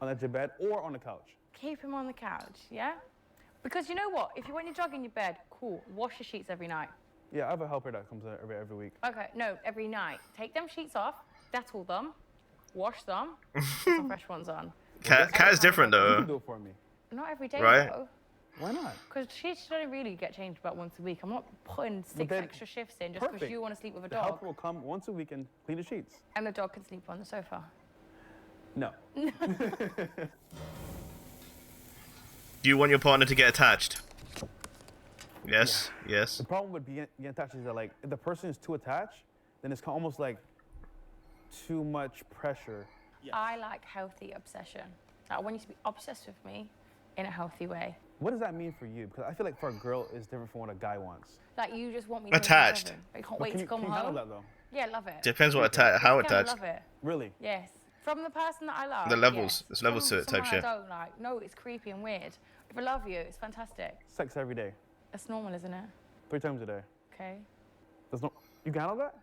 on the edge of bed or on the couch. Keep him on the couch, yeah? Because you know what? If you want your dog in your bed, cool. Wash your sheets every night. Yeah, I have a helper that comes every week. Okay, no, every night. Take them sheets off, dettol them, wash them, put some fresh ones on. Cat is different You though. can do it for me. Not every day, Right. though. Why not? Because sheets don't really get changed about once a week. I'm not putting 6 then- extra shifts in just because Perfect. you want to sleep with a The dog. helper will come once a week and clean the sheets. And the dog can sleep on the sofa. No. Do you want your partner to get attached? Yes. Yes. The problem with being attached is that like if the person is too attached, then it's almost like too much pressure. I like healthy obsession. I want you to be obsessed with me in a healthy way. What does that mean for you? Because I feel like for a girl, it's different from what a guy wants. Like you just want me Attached. 24/7. You can't But wait can to you, come can you handle home. that though? Yeah, love it. Depends what how Yeah, I attached. love it. Really? Yes. From the person that I love. The levels. yes. There's levels to it type Someone shit. I don't like. No, it's creepy and weird. If I love you, it's fantastic. Sex every day, That's normal, isn't it? 3 times a day. Okay. There's no. You can handle that?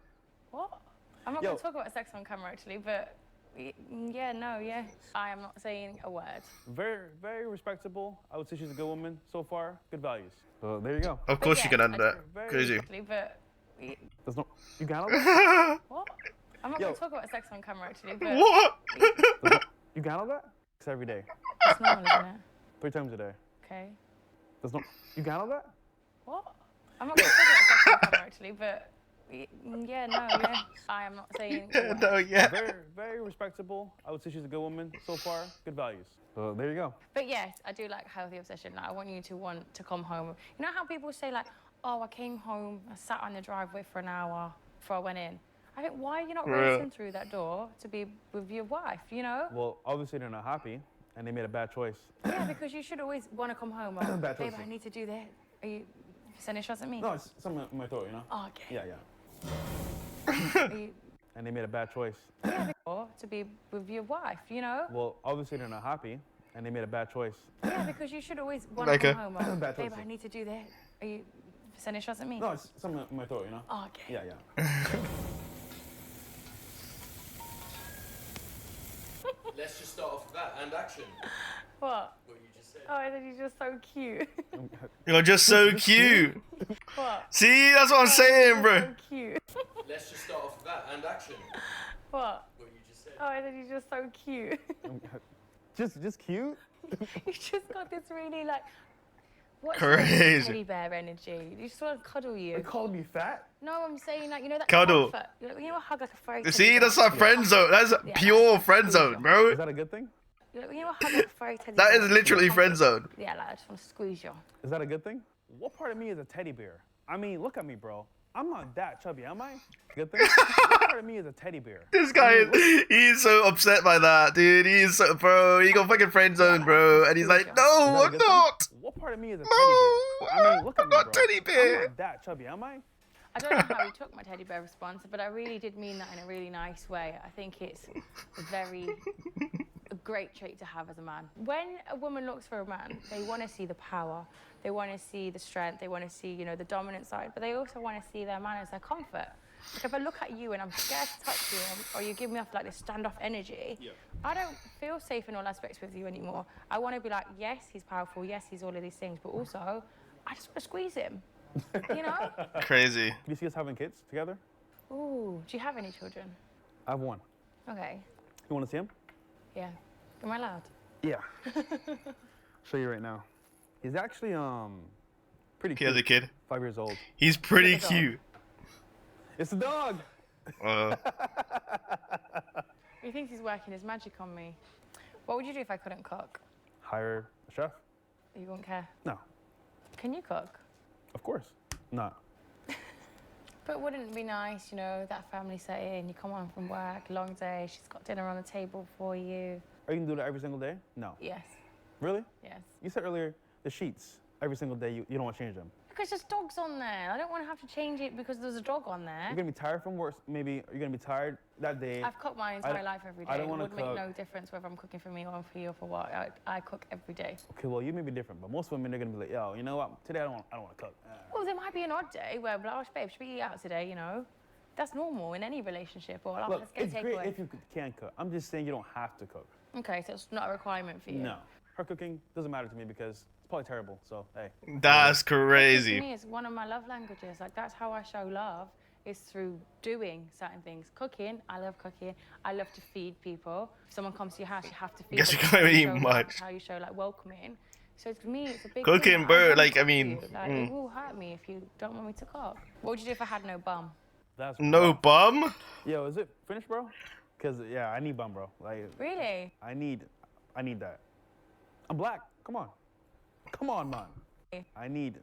What? I'm not Yo. going to talk about sex on camera actually, but yeah, no, yeah. I am not saying a word. Very, very respectable. I would say she's a good woman so far. Good values. So there you go. Of course you can handle that. Very Crazy. Actually, but There's no. You can handle that? what? I'm not Yo. going to talk about sex on camera actually, but What? There's no, you can handle that? Sex every day, it's normal, isn't it? 3 times a day. Okay. There's no. You can handle that? What? I'm not going to talk about sex on camera actually, but yeah, no, yeah. I am not saying a word. No, yeah. Very, very respectable. I would say she's a good woman so far. Good values. So there you go. But yes, I do like healthy obsession. Like, I want you to want to come home. You know how people say like, oh, I came home, I sat on the driveway for an hour before I went in. I think, why are you not racing through that door to be with your wife, you know? Well, obviously they're not happy, and they made a bad choice. Yeah, because you should always want to come home. Oh, Bad babe, choice. I need to do this. Are you sending shots at me? No, it's something in my throat, you know? Oh, okay. Yeah, Are you And they made a bad choice. to be with your wife, you know? Well, obviously they're not happy, and they made a bad choice. Yeah, because you should always want to Like come a- home. Oh, Bad babe, choice. I need to do this. Are you sending shots at me? No, it's something in my throat, you know? Oh, okay. Yeah. Let's just start off with that and action. What? What you just said. Oh, I think you're just so cute. You're just so cute. What? See, that's what I'm saying, You're bro. so cute. Let's just start off with that and action. What? What you just said. Oh, I think you're just so cute. Just cute? You just got this really like. What's Crazy. this teddy bear energy? You just want to cuddle They you. called me fat? No, I'm saying like, you know that Cuddle. comfort. You know a hug like a furry teddy See, bear? that's like friend zone. That's Yeah. pure friend zone, bro. Is that a good thing? You know a hug like a furry teddy That bear? is literally friend zone. Yeah, like I just want to squeeze you. Is that a good thing? What part of me is a teddy bear? I mean, look at me, bro. I'm not that chubby, am I? Good thing? What part of me is a teddy bear? This guy is, he's so upset by that, dude. He's so, bro, he got fucking friend zone, bro. And he's like, no, Is that a I'm good thing? not. What part of me is a No, teddy bear? I mean, look at I'm me, not bro. teddy bear. I'm not that chubby, am I? I don't know how he took my teddy bear response, but I really did mean that in a really nice way. I think it's a great trait to have as a man. When a woman looks for a man, they want to see the power, they want to see the strength, they want to see, you know, the dominant side, but they also want to see their man as their comfort. Like if I look at you and I'm scared to touch you, or you give me off like this standoff energy, I don't feel safe in all aspects with you anymore. I want to be like, yes, he's powerful, yes, he's all of these things, but also, I just want to squeeze him, you know? Crazy. Can you see us having kids together? Ooh, do you have any children? I have one. Okay, You want to see him? yeah. Am I allowed? Yeah. Show you right now. He's actually pretty He has cute. a kid. 5 years old. He's pretty Look at the cute. It's a dog. He thinks he's working his magic on me. What would you do if I couldn't cook? Hire a chef? You wouldn't care. No. Can you cook? Of course. Not. But wouldn't it be nice, you know, that family setting, you come home from work, long day, she's got dinner on the table for you. Are you gonna do that every single day? No. Yes, Really? yes. You said earlier the sheets every single day. You don't want to change them. Because there's dogs on there. I don't want to have to change it because there's a dog on there. You're gonna be tired from work. Maybe you're gonna be tired that day. I've cooked my entire life every day. I don't It wanna would make cook. no difference whether I'm cooking for me or for you or for what. I cook every day. Okay, well you may be different, but most women they're gonna be like, yo, you know what? Today I don't want to cook. Well, there might be an odd day where, like, oh, babe, should we eat out today, you know? That's normal in any relationship. Or, oh, Look, let's get it's a great takeaway. if you can cook. I'm just saying you don't have to cook. Okay, so it's not a requirement for you. No, her cooking doesn't matter to me because it's probably terrible. So hey. That's For crazy. me, it's one of my love languages. Like, that's how I show love, is through doing certain things. Cooking, I love cooking. I love to feed people. If someone comes to your house, you have to feed Guess them. you can't That's eat how you show much. love, how you show, like, welcoming. So to me, it's a big Cooking, thing. bro, wanna like, I cook for mean, you. Like, it will hurt me if you don't want me to cook. What would you do if I had no bum? That's No rough. bum? Yo, is it finished, bro? Cause yeah, I need bum, bro. Like Really? I need that. I'm black. Come on, man. I need.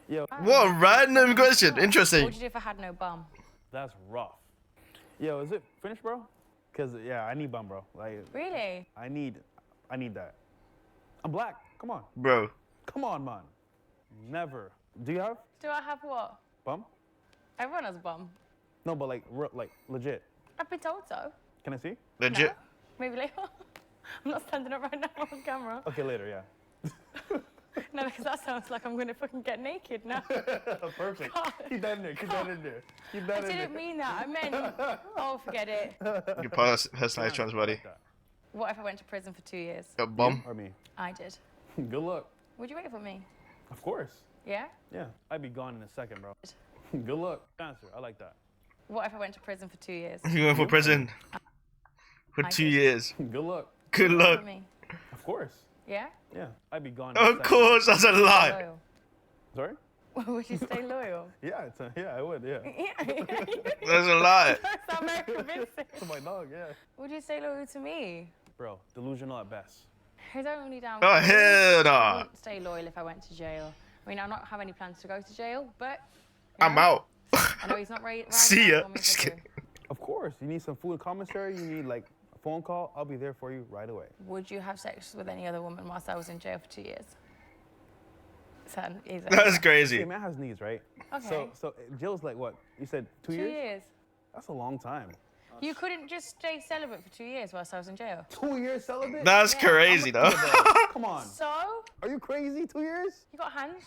Yo, What a random question. What Interesting. would you do if I had no bum? that's rough. Yo, is it finished, bro? Cause yeah, I need bum, bro. Like Really? I need that. I'm black. Come on, man. Never. Do you have Do I have what? bum? Everyone has a bum. No, but like legit. I've been told so. Can I see? Legit. No? Maybe later. I'm not standing up right now on camera. Okay, later. Yeah. No, because that sounds like I'm going to fucking get naked now. Perfect. God. Keep that in there. Keep that in there. Keep I that in there. didn't mean that. I meant, oh, forget it. Your personalized trans buddy. What if I went to prison for 2 years? A bum? Or me. I did. Good luck. Would you wait for me? Of course. Yeah? Yeah. I'd be gone in a second, bro. Good luck. Answer. I like that. What if I went to prison for 2 years? You went for prison for I 2 did. years. Good luck. Good Wait luck. for me? Of course. Yeah? Yeah. I'd be gone. In a Of second. course, that's a lie. Loyal. Sorry? Would you stay loyal? Yeah. Yeah. I would. Yeah. Yeah. That's a lie. That sounds very convincing. To my dog. Yeah. Would you stay loyal to me? Bro, delusional at best. It's only down. Oh, hell I nah. wouldn't stay loyal if I went to jail. I mean, I don't have any plans to go to jail, but you I'm know, out. I know he's not right. See ya. Just kidding. Of course. You need some food and commissary. You need like a phone call. I'll be there for you right away. Would you have sex with any other woman whilst I was in jail for 2 years? That's Hey, crazy. man has needs, right? Okay. So jail's like what? You said 2 2 years? years. That's a long time. You couldn't just stay celibate for 2 years whilst I was in jail. 2 years celibate? That's Yeah. crazy, though. Come on. So, Are you crazy? 2 years? you got hands?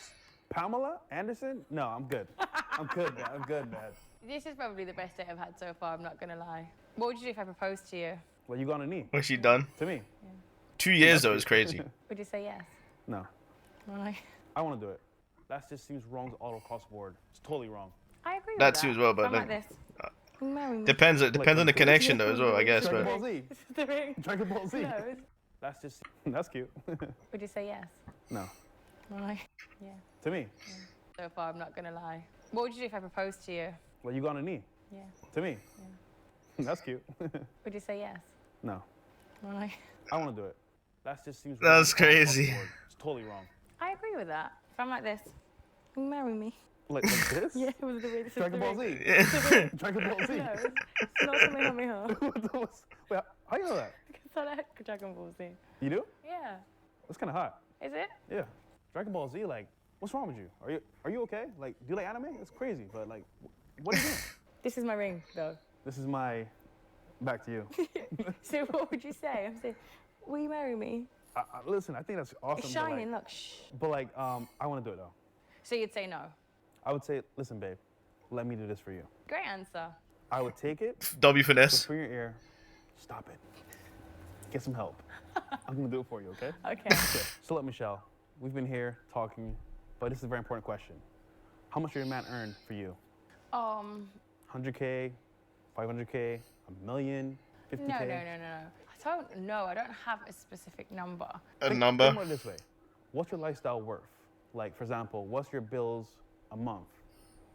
Pamela Anderson? No, I'm good. I'm good, man. I'm good, man. This is probably the best date I've had so far, I'm not gonna lie. What would you do if I proposed to you? Well, you got on a knee What's she done? to me. 2 years, though, is crazy. Would you say yes? No, Why? I want to do it. That just seems wrong all across the board. It's totally wrong. I agree with That that. too as well, but I'm like then- this. Marry me. Depends on the Like, connection, though, as well, I guess. Dragon But Ball Z. This is the ring. Dragon Ball Z. No, it's- That's just, that's cute. Would you say yes? No, Why? Yeah. to me. So far, I'm not gonna lie. What would you do if I proposed to you? Well, you got on a knee Yeah. to me. That's cute. Would you say yes? No, Why? I want to do it. That just seems That's wrong all across the crazy. board. It's totally wrong. I agree with that. If I'm like this, will you marry me? Like this? Yeah, with the ring. Dragon Ball Z. Dragon Ball Z. No, it's not coming on me, huh? Wait, how you know that? Because I like Dragon Ball Z. You do? Yeah. That's kind of hot. Is it? Yeah. Dragon Ball Z, like, what's wrong with you? Are you okay? Like, do you like anime? It's crazy, but like, what are you doing? This is my ring, though. This is my, back to you. So what would you say? I'm saying, will you marry me? Listen, I think that's awesome. It's shining, look. Shh. But like, I want to do it though. So you'd say no. I would say, listen, babe, let me do this for you. Great answer. I would take it, W finesse. whisper in your ear, stop it. Get some help. I'm gonna do it for you, okay? Okay. Okay. So look, Michelle, we've been here talking, but this is a very important question. How much did your man earn for you? 100K, 500K, a million, 50K? No. I don't know. I don't have a specific number. A Think number. about it this way. What's your lifestyle worth? Like, for example, what's your bills a month?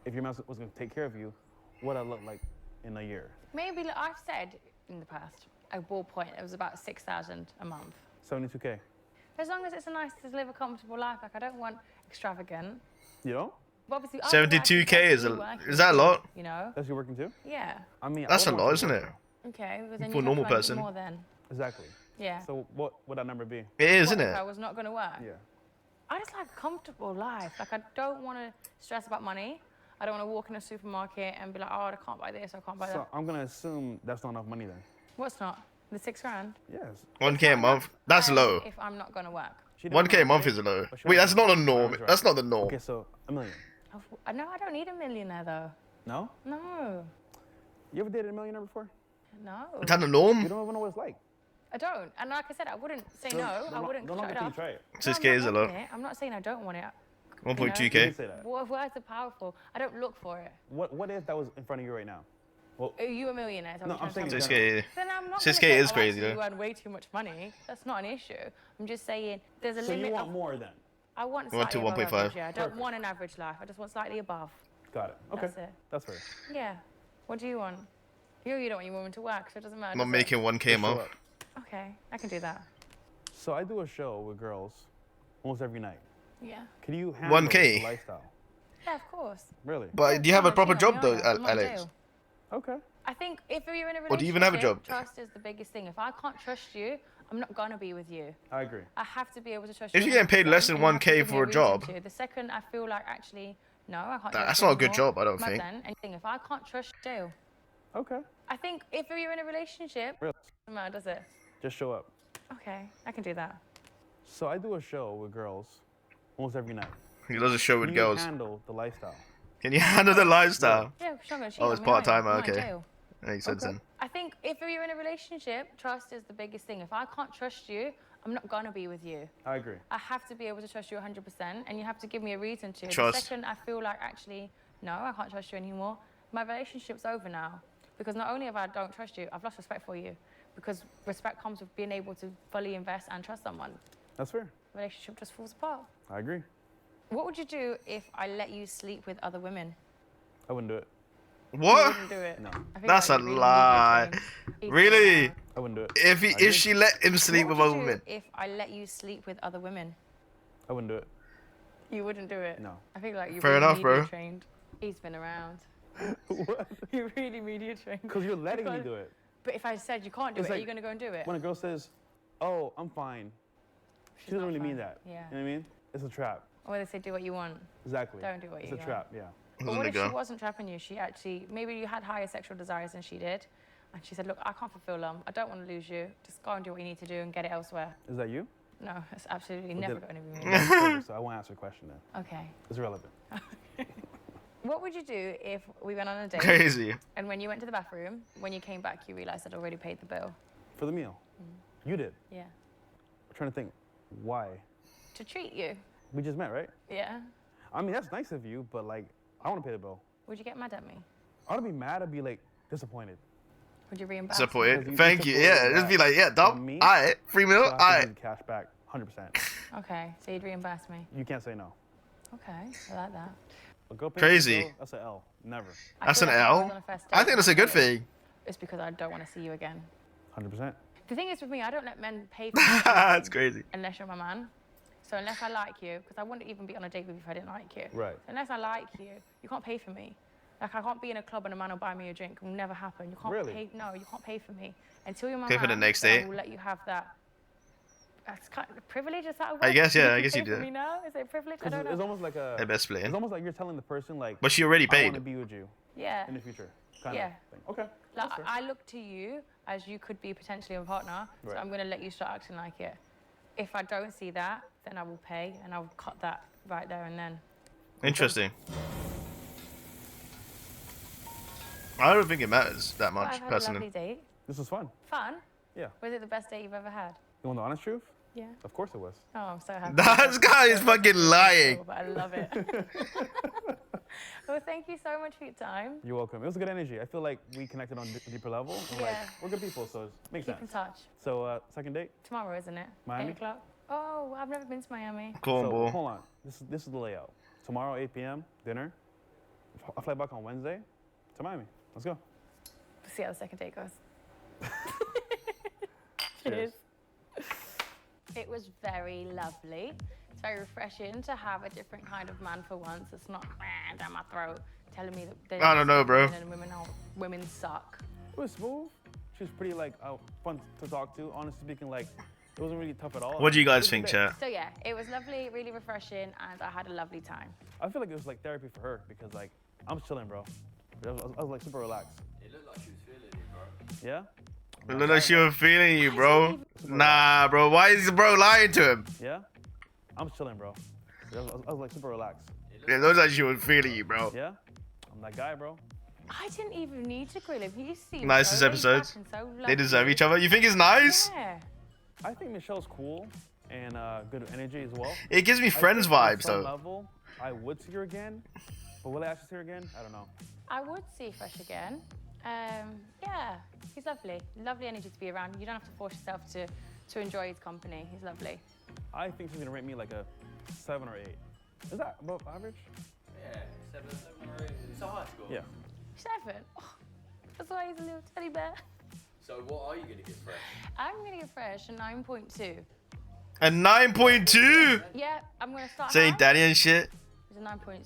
If your man was going to take care of you, what would it look like in a year? Maybe, like I've said in the past, at ball point, it was about 6,000 a month. 72K. As long as it's a nice to live a comfortable life, like I don't want extravagant. You know? But obviously, after working, 72K that's is you a working is that a too, lot? You know? That's you working too? Yeah. I mean, That's a I wouldn't lot, want isn't to it? work, Okay. Well, then For a you normal have to earn person. more then. though. Exactly. Yeah. So what would that number be? It is, What, isn't if I it? was not going to work? Yeah. I just like a comfortable life. Like, I don't want to stress about money. I don't want to walk in a supermarket and be like, oh, I can't buy this, I can't buy So that. I'm gonna assume that's not enough money then. What's not? The $6,000? Yes. 1K a month. That's low. If I'm not going to work. She don't 1K a know, month right? is low. But she Wait, don't that's know. not the norm. Right. That's not the norm. Okay, so $1 million. No, I don't need a millionaire, though. No? No. You ever dated a millionaire before? No. Is that the You norm? don't even know what it's like. I don't. And like I said, I wouldn't say So no. I wouldn't Don't shut knock it it till you off. try it. No, 6K I'm is a not lot. wanting it. I'm not saying I don't want it. 1.2K. You can say that. Words are powerful. I don't look for it. What if that was in front of you right now? Well, Are you a millionaire? Is that No, what you're I'm trying saying to tell me? 6K. Then I'm not 6K gonna say, is oh, crazy, actually, though. You earn way too much money. That's not an issue. I'm just saying there's a so limit. you want of, more then? I want You want slightly to above 1.5. average, yeah. I don't Perfect. want an average life. I just want slightly above. Got it. Okay. That's it. That's fair. Yeah. What do you want? You don't want your woman to work, so it doesn't matter. I'm not does making 1K a Just show month. up. it? Okay, I can do that. So I do a show with girls almost every night. Yeah. Can you handle 1K? the lifestyle? Yeah, of course. Really? But do you have a proper job though, I'm not in Alex? jail. Okay. I think if you're in a relationship, Or do you even have a job? trust is the biggest thing. If I can't trust you, I'm not gonna be with you. I agree. I have to be able to trust If you. you're getting paid 100%, less than and you have to 1K give me for a reason job- to. The second I feel like actually, no, I can't. That's trust not you a good anymore, job, I don't but think. Then, anything. If I can't trust you, Okay. I think if you're in a relationship, Really? doesn't matter, does it? Just show up. Okay, I can do that. So I do a show with girls almost every night. He does a show with Can girls. you handle the lifestyle? Can you handle the lifestyle? Yeah, sure, I'm gonna cheat Oh, on it's me, aren't I? part-time, I'm not in okay. jail. Makes sense Okay. then. I think if you're in a relationship, trust is the biggest thing. If I can't trust you, I'm not gonna be with you. I agree. I have to be able to trust you 100%, and you have to give me a reason to. Trust. The second I feel like actually, no, I can't trust you anymore, my relationship's over now. Because not only have I don't trust you, I've lost respect for you. Because respect comes with being able to fully invest and trust someone. That's fair. Relationship just falls apart. I agree. What would you do if I let you sleep with other women? I wouldn't do it. You What? wouldn't do it. No. I think That's a you're really lie. media trained. He's Really? been I wouldn't do it. If I agree. if she let him sleep What with would other you do women, if I let you sleep with other women? I wouldn't do it. You wouldn't do it. No. I think like you're Fair really enough, media bro. trained. He's been around. What? You're really media trained. Because you're letting me Because- do it. But if I said you can't do It's it, are like you going to go and do it? When a girl says, "Oh, I'm fine," she She's doesn't not really mean fine. that. Yeah. You know what I mean? It's a trap. Or they say do what you want. Exactly. Don't do what it's you a want. trap. Yeah. But Doesn't what it if she go? wasn't trapping you? She actually, maybe you had higher sexual desires than she did. And she said, look, I can't fulfill them. I don't want to lose you. Just go and do what you need to do and get it elsewhere. Is that you? No, it's absolutely Well, never did- going to be me. Okay, so I won't answer your question then. Okay. It's irrelevant. What would you do if we went on a date crazy. and when you went to the bathroom, when you came back, you realized I'd already paid the bill? For the meal. You did. Yeah. I'm trying to think. Why? To treat you? We just met, right? Yeah. I mean, that's nice of you, but like, I want to pay the bill. Would you get mad at me? I would be mad. I'd be like disappointed. Would you reimburse me? Disappointed. Because you Thank took you. away Yeah, the just be back like, yeah, from dumb. me, Alright, free meal. So I have to Alright. give the cash back, 100%. Okay, so you'd reimburse me. You can't say no. Okay, I like that. A girl paying Crazy. the bill, that's an L. Never. I That's feel an like if I was L. on a first I date think that's a and good did it, thing. It's because I don't want to see you again. 100%. The thing is with me, I don't let men pay for That's crazy. unless you're my man. So unless I like you, because I wouldn't even be on a date with you if I didn't like you. Right. Unless I like you, you can't pay for me. Like I can't be in a club and a man will buy me a drink. It will never happen. You can't Really? pay. No, you can't pay for me until you're my Pay man. for the next then date? I will let you have that. That's kind of privilege. Is that a word? I guess, yeah, I can guess you pay for do. Me now? Is it privilege? I 'Cause don't it's know. almost like They best play. it's almost like you're telling the person like, But she already I want paid. to be with you Yeah. in the future. Kind Yeah. of thing. Okay. Like that's fair. I look to you as you could be potentially a partner, so Right. I'm going to let you start acting like it. If I don't see that, then I will pay and I'll cut that right there and then. Interesting. I don't think it matters that Well, much, I've had personally. a lovely date. This was fun. Fun. Yeah. Was it the best date you've ever had? You want the honest truth? Yeah. Of course it was. Oh, I'm so happy. This guy is fucking lying. But I love it. Well, thank you so much for your time. You're welcome. It was a good energy. I feel like we connected on a deeper level. And like, Yeah. we're good people, so it makes Keep in sense. touch. So, second date. Tomorrow, isn't it? Miami? 8 o'clock. Oh, I've never been to Miami. Cool, So, bro. hold on. This is the layout. Tomorrow, 8 p.m., dinner. I fly back on Wednesday to Miami. Let's go. We'll see how the second date goes. Cheers. It was very lovely so refreshing to have a different kind of man for once. It's not down my throat telling me that I don't know, bro. Women suck. It was smooth. She was pretty like fun to talk to. Honestly speaking, like it wasn't really tough at all. What do you It guys was think, good. chat? So yeah, it was lovely, really refreshing, and I had a lovely time. I feel like it was like therapy for her because like I'm chilling, bro. I was like super relaxed. It looked like she was feeling it, bro. Yeah. It looked like she was feeling you, bro. Nah, bro. Why is bro lying to him? Yeah. I'm chilling, bro. I was like super relaxed. It looks like she was feeling you, bro. Yeah. I'm that guy, bro. I didn't even need to grill him. He seemed Nicest so episodes. laid back and so They deserve lovely. each other. You think it's nice? Yeah. I think Michelle's cool and good energy as well. It gives me I friends think on vibes, some though. level, I would see her again, but will I actually see her again? I don't know. I would see Fresh again. Yeah, he's lovely. Lovely energy to be around. You don't have to force yourself to enjoy his company. He's lovely. I think she's gonna rate me like a 7 or 8. Is that above average? Yeah, 7 or 8. It's a high score. Yeah. 7. Oh, that's why he's a little teddy bear. So what are you going to get Fresh? I'm gonna give Fresh a 9.2. A 9.2? Yeah, I'm gonna start. Saying high. daddy and shit. It's a 9.2.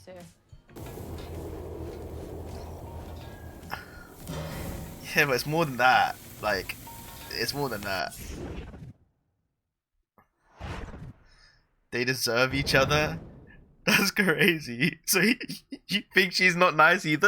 Yeah, but it's more than that. Like, it's more than that. They deserve each other? That's crazy. So you think she's not nice either?